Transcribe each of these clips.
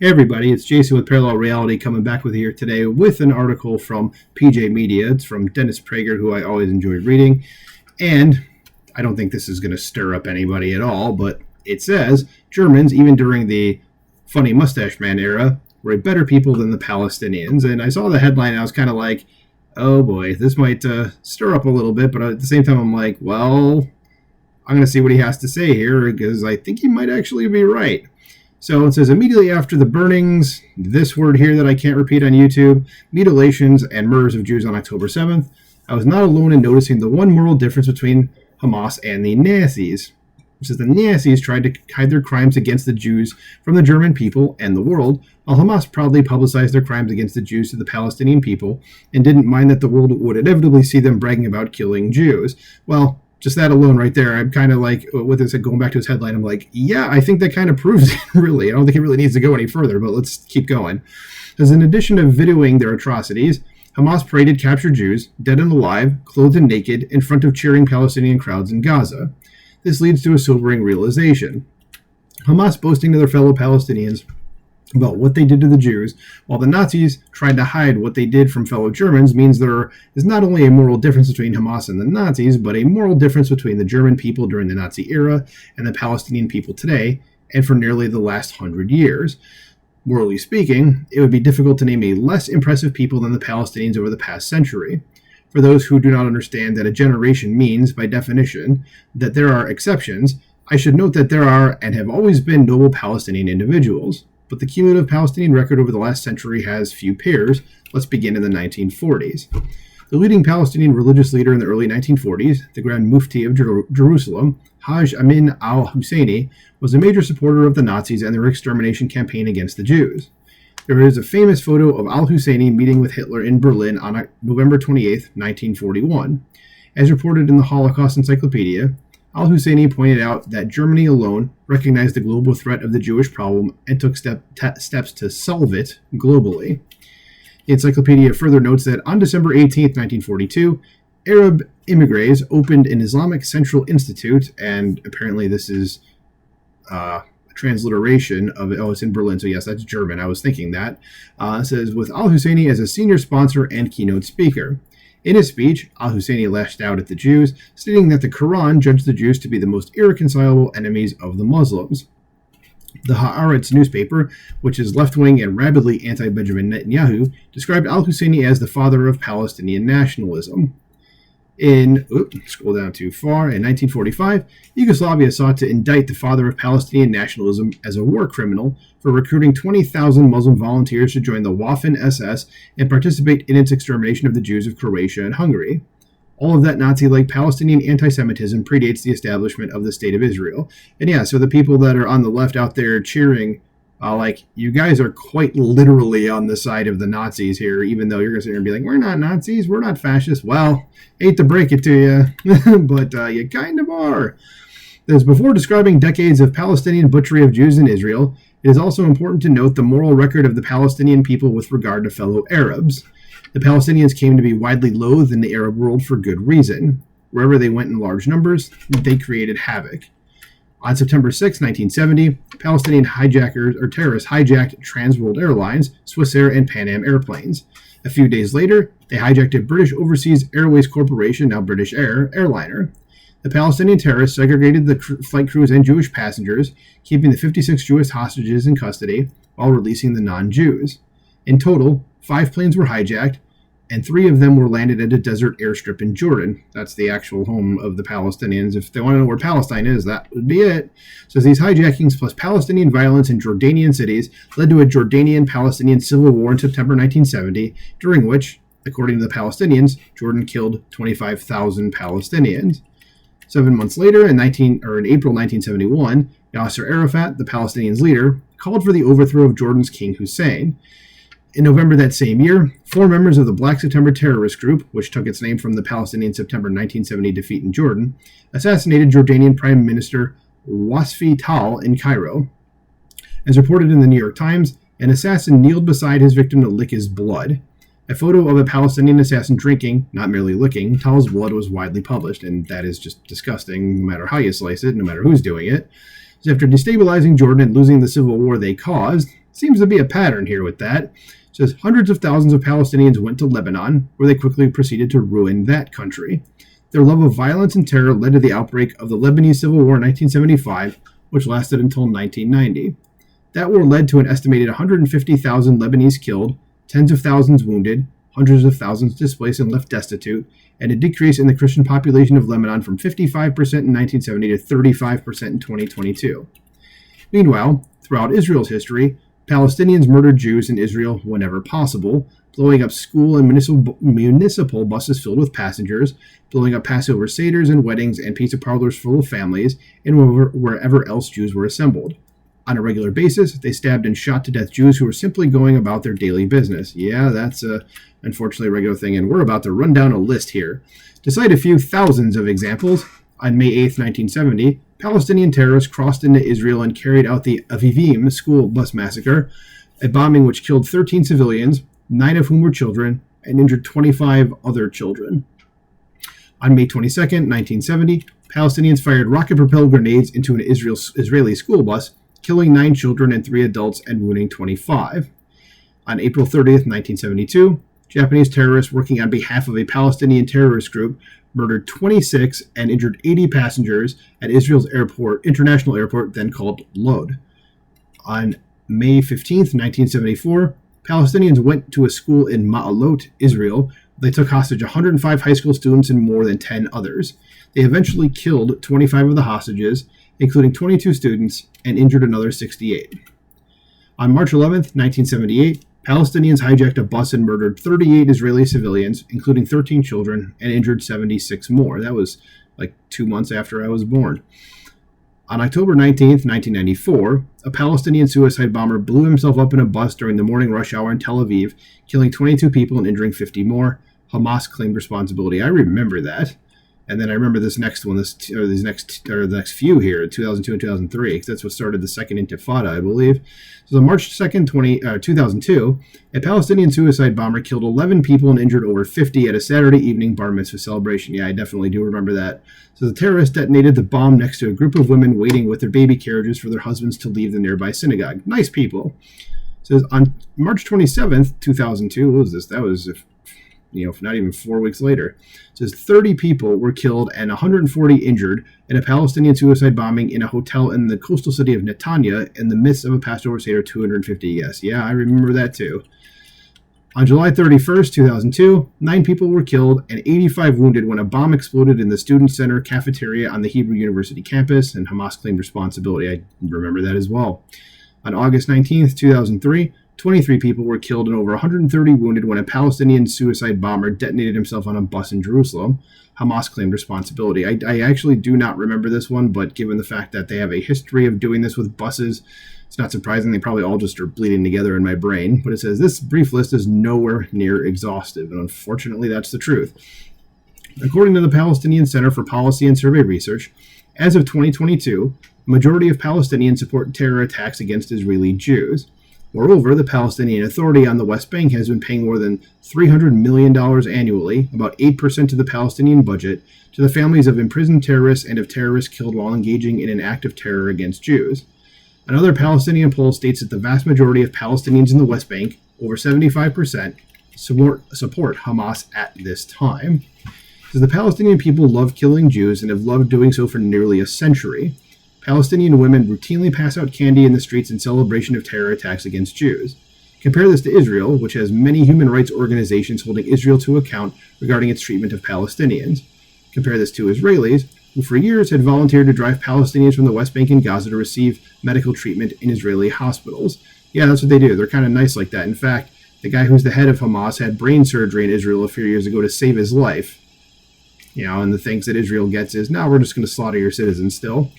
Hey everybody, it's Jason with Parallel Reality coming back with you here today with an article from PJ Media. It's from Dennis Prager, who I always enjoyed reading. And I don't think this is going to stir up anybody at all, but it says Germans, even during the funny mustache man era, were better people than the Palestinians. And I saw the headline and I was kind of like, oh boy, this might stir up a little bit. But at the same time, I'm like, well, I'm going to see what he has to say here because I think he might actually be right. So it says, immediately after the burnings, this word here that I can't repeat on YouTube, mutilations and murders of Jews on October 7th, I was not alone in noticing the one moral difference between Hamas and the Nazis. It says the Nazis tried to hide their crimes against the Jews from the German people and the world, while Hamas proudly publicized their crimes against the Jews to the Palestinian people and didn't mind that the world would inevitably see them bragging about killing Jews. Well, just that alone right there, I'm kind of like, with this, going back to his headline, I'm like, yeah, I think that kind of proves it, really. I don't think it really needs to go any further, but let's keep going. As in addition to videoing their atrocities, Hamas paraded captured Jews, dead and alive, clothed and naked, in front of cheering Palestinian crowds in Gaza. This leads to a sobering realization. Hamas boasting to their fellow Palestinians about what they did to the Jews, while the Nazis tried to hide what they did from fellow Germans, means there is not only a moral difference between Hamas and the Nazis, but a moral difference between the German people during the Nazi era and the Palestinian people today, and for nearly the last 100 years. Morally speaking, it would be difficult to name a less impressive people than the Palestinians over the past century. For those who do not understand that a generation means, by definition, that there are exceptions, I should note that there are and have always been noble Palestinian individuals. But the cumulative Palestinian record over the last century has few peers. Let's begin in the 1940s. The leading Palestinian religious leader in the early 1940s, the Grand Mufti of Jerusalem, Haj Amin al-Husseini, was a major supporter of the Nazis and their extermination campaign against the Jews. There is a famous photo of al-Husseini meeting with Hitler in Berlin on November 28, 1941. As reported in the Holocaust Encyclopedia, al-Husseini pointed out that Germany alone recognized the global threat of the Jewish problem and took steps to solve it globally. The encyclopedia further notes that on December 18, 1942, Arab immigrants opened an Islamic Central Institute, and apparently this is a transliteration of it. Oh, it's in Berlin, so yes, that's German. I was thinking that. It says, with al-Husseini as a senior sponsor and keynote speaker. In his speech, al-Husseini lashed out at the Jews, stating that the Quran judged the Jews to be the most irreconcilable enemies of the Muslims. The Haaretz newspaper, which is left-wing and rabidly anti-Benjamin Netanyahu, described al-Husseini as the father of Palestinian nationalism. Scroll down too far. In 1945, Yugoslavia sought to indict the father of Palestinian nationalism as a war criminal for recruiting 20,000 Muslim volunteers to join the Waffen-SS and participate in its extermination of the Jews of Croatia and Hungary. All of that Nazi-like Palestinian anti-Semitism predates the establishment of the State of Israel. And yeah, so the people that are on the left out there cheering, you guys are quite literally on the side of the Nazis here, even though you're going to sit here and be like, we're not Nazis, we're not fascists. Well, hate to break it to you, but you kind of are. As before describing decades of Palestinian butchery of Jews in Israel, it is also important to note the moral record of the Palestinian people with regard to fellow Arabs. The Palestinians came to be widely loathed in the Arab world for good reason. Wherever they went in large numbers, they created havoc. On September 6, 1970, Palestinian terrorists hijacked Transworld Airlines, Swissair, and Pan Am airplanes. A few days later, they hijacked a British Overseas Airways Corporation, now British airliner. The Palestinian terrorists segregated the flight crews and Jewish passengers, keeping the 56 Jewish hostages in custody while releasing the non-Jews. In total, 5 planes were hijacked, and 3 of them were landed at a desert airstrip in Jordan. That's the actual home of the Palestinians. If they want to know where Palestine is, that would be it. So these hijackings plus Palestinian violence in Jordanian cities led to a Jordanian-Palestinian civil war in September 1970, during which, according to the Palestinians, Jordan killed 25,000 Palestinians. 7 months later, in April 1971, Yasser Arafat, the Palestinians' leader, called for the overthrow of Jordan's King Hussein. In November that same year, 4 members of the Black September terrorist group, which took its name from the Palestinian September 1970 defeat in Jordan, assassinated Jordanian Prime Minister Wasfi Tal in Cairo. As reported in the New York Times, an assassin kneeled beside his victim to lick his blood. A photo of a Palestinian assassin drinking, not merely licking, Tal's blood was widely published, and that is just disgusting, no matter how you slice it, no matter who's doing it. So after destabilizing Jordan and losing the civil war they caused, Seems to be a pattern here with that. It says hundreds of thousands of Palestinians went to Lebanon, where they quickly proceeded to ruin that country. Their love of violence and terror led to the outbreak of the Lebanese Civil War in 1975, which lasted until 1990. That war led to an estimated 150,000 Lebanese killed, tens of thousands wounded, hundreds of thousands displaced and left destitute, and a decrease in the Christian population of Lebanon from 55% in 1970 to 35% in 2022. Meanwhile, throughout Israel's history, Palestinians murdered Jews in Israel whenever possible, blowing up school and municipal buses filled with passengers, blowing up Passover seders and weddings and pizza parlors full of families, and wherever else Jews were assembled. On a regular basis, they stabbed and shot to death Jews who were simply going about their daily business. Yeah, that's unfortunately a regular thing, and we're about to run down a list here. To cite a few thousands of examples, on May 8, 1970, Palestinian terrorists crossed into Israel and carried out the Avivim school bus massacre, a bombing which killed 13 civilians, 9 of whom were children, and injured 25 other children. On May 22, 1970, Palestinians fired rocket-propelled grenades into an Israeli school bus, killing 9 children and 3 adults and wounding 25. On April 30th, 1972, Japanese terrorists working on behalf of a Palestinian terrorist group murdered 26 and injured 80 passengers at Israel's international airport, then called Lod. On May 15th, 1974, Palestinians went to a school in Ma'alot, Israel. They took hostage 105 high school students and more than 10 others. They eventually killed 25 of the hostages, including 22 students, and injured another 68. On March 11th, 1978, Palestinians hijacked a bus and murdered 38 Israeli civilians, including 13 children, and injured 76 more. That was like 2 months after I was born. On October 19th, 1994, a Palestinian suicide bomber blew himself up in a bus during the morning rush hour in Tel Aviv, killing 22 people and injuring 50 more. Hamas claimed responsibility. I remember that. And then I remember this next one, the next few here, 2002 and 2003, because that's what started the second Intifada, I believe. So on March 2nd, 2002, a Palestinian suicide bomber killed 11 people and injured over 50 at a Saturday evening bar mitzvah celebration. Yeah, I definitely do remember that. So the terrorist detonated the bomb next to a group of women waiting with their baby carriages for their husbands to leave the nearby synagogue. Nice people. It says on March 27th, 2002, what was this? That was not even 4 weeks later. It says 30 people were killed and 140 injured in a Palestinian suicide bombing in a hotel in the coastal city of Netanya in the midst of a Passover Seder, 250 guests. Yeah, I remember that too. On July 31st, 2002, 9 people were killed and 85 wounded when a bomb exploded in the Student Center cafeteria on the Hebrew University campus, and Hamas claimed responsibility. I remember that as well. On August 19th, 2003, 23 people were killed and over 130 wounded when a Palestinian suicide bomber detonated himself on a bus in Jerusalem. Hamas claimed responsibility. I actually do not remember this one, but given the fact that they have a history of doing this with buses, it's not surprising. They probably all just are bleeding together in my brain. But it says this brief list is nowhere near exhaustive, and unfortunately that's the truth. According to the Palestinian Center for Policy and Survey Research, as of 2022, the majority of Palestinians support terror attacks against Israeli Jews. Moreover, the Palestinian Authority on the West Bank has been paying more than $300 million annually, about 8% of the Palestinian budget, to the families of imprisoned terrorists and of terrorists killed while engaging in an act of terror against Jews. Another Palestinian poll states that the vast majority of Palestinians in the West Bank, over 75%, support Hamas at this time. It says the Palestinian people love killing Jews and have loved doing so for nearly a century. Palestinian women routinely pass out candy in the streets in celebration of terror attacks against Jews. Compare this to Israel, which has many human rights organizations holding Israel to account regarding its treatment of Palestinians. Compare this to Israelis, who for years had volunteered to drive Palestinians from the West Bank and Gaza to receive medical treatment in Israeli hospitals. Yeah, that's what they do. They're kind of nice like that. In fact, the guy who's the head of Hamas had brain surgery in Israel a few years ago to save his life. And the thanks that Israel gets is, now we're just going to slaughter your citizens still.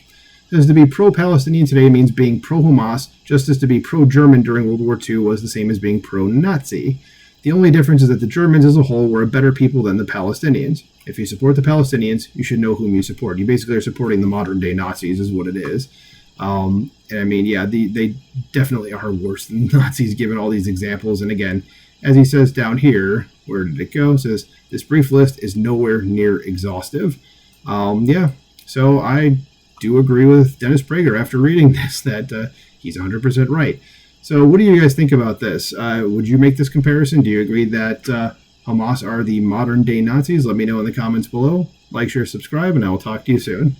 Says to be pro-Palestinian today means being pro-Hamas, just as to be pro-German during World War II was the same as being pro-Nazi. The only difference is that the Germans as a whole were a better people than the Palestinians. If you support the Palestinians, you should know whom you support. You basically are supporting the modern-day Nazis is what it is. They definitely are worse than Nazis given all these examples. And again, as he says down here, where did it go? It says, this brief list is nowhere near exhaustive. So I do agree with Dennis Prager after reading this that he's 100% right. So what do you guys think about this? Would you make this comparison? Do you agree that Hamas are the modern day Nazis? Let me know in the comments below. Like, share, subscribe, and I will talk to you soon.